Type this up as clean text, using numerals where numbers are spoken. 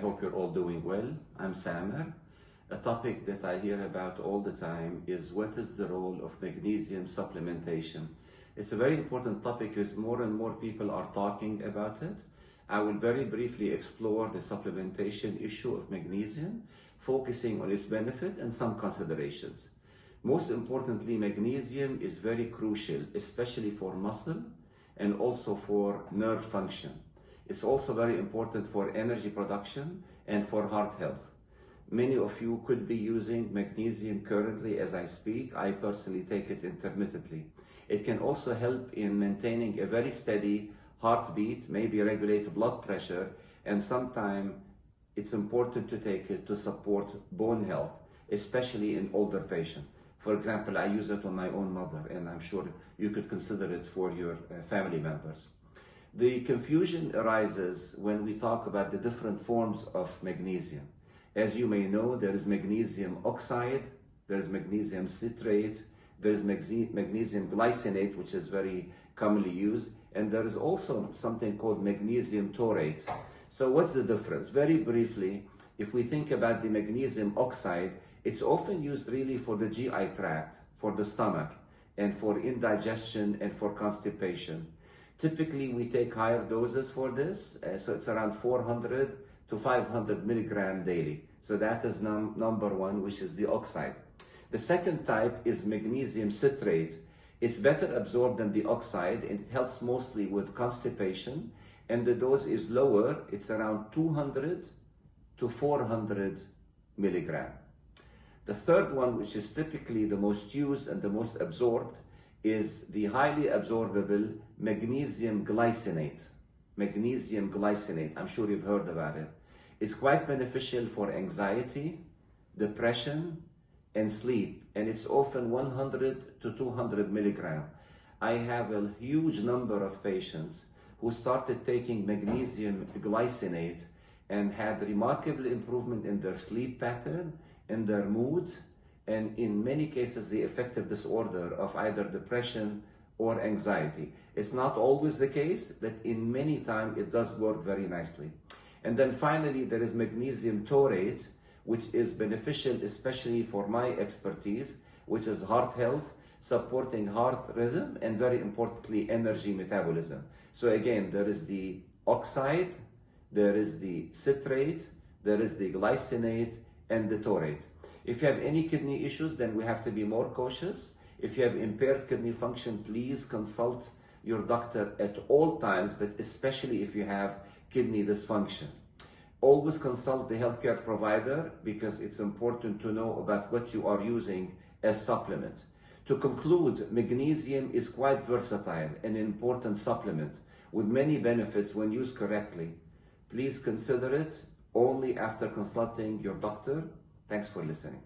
hope you're all doing well. I'm Samer. A topic that I hear about all the time is what is the role of magnesium supplementation. It's a very important topic because more and more people are talking about it. I will very briefly explore the supplementation issue of magnesium, focusing on its benefit and some considerations. Most importantly, magnesium is very crucial, especially for muscle and also for nerve function. It's also very important for energy production and for heart health. Many of you could be using magnesium currently as I speak. I personally take it intermittently. It can also help in maintaining a very steady heartbeat, maybe regulate blood pressure, and sometimes it's important to take it to support bone health, especially in older patients. For example, I use it on my own mother, and I'm sure you could consider it for your family members. The confusion arises when we talk about the different forms of magnesium. As you may know, there is magnesium oxide, there is magnesium citrate, there is magnesium glycinate, which is very commonly used, and there is also something called magnesium taurate. So what's the difference? Very briefly, if we think about the magnesium oxide, it's often used really for the GI tract, for the stomach, and for indigestion and for constipation. Typically, we take higher doses for this, so it's around 400 to 500 milligram daily. So that is number one, which is the oxide. The second type is magnesium citrate. It's better absorbed than the oxide, and it helps mostly with constipation, and the dose is lower. It's around 200 to 400 milligram. The third one, which is typically the most used and the most absorbed, is the highly absorbable magnesium glycinate. Magnesium glycinate, I'm sure you've heard about it. It's quite beneficial for anxiety, depression, and sleep, and it's often 100 to 200 milligram. I have a huge number of patients who started taking magnesium glycinate and had remarkable improvement in their sleep pattern, in their mood, and in many cases the affective disorder of either depression or anxiety. It's not always the case, but in many times it does work very nicely. And then finally there is magnesium taurate, which is beneficial especially for my expertise, which is heart health, supporting heart rhythm, and very importantly energy metabolism. So again, there is the oxide, there is the citrate, there is the glycinate, and the taurate. If you have any kidney issues, then we have to be more cautious. If you have impaired kidney function, please consult your doctor at all times, but especially if you have kidney dysfunction. Always consult the healthcare provider because it's important to know about what you are using as supplement. To conclude, magnesium is quite versatile and an important supplement with many benefits when used correctly. Please consider it only after consulting your doctor. Thanks for listening.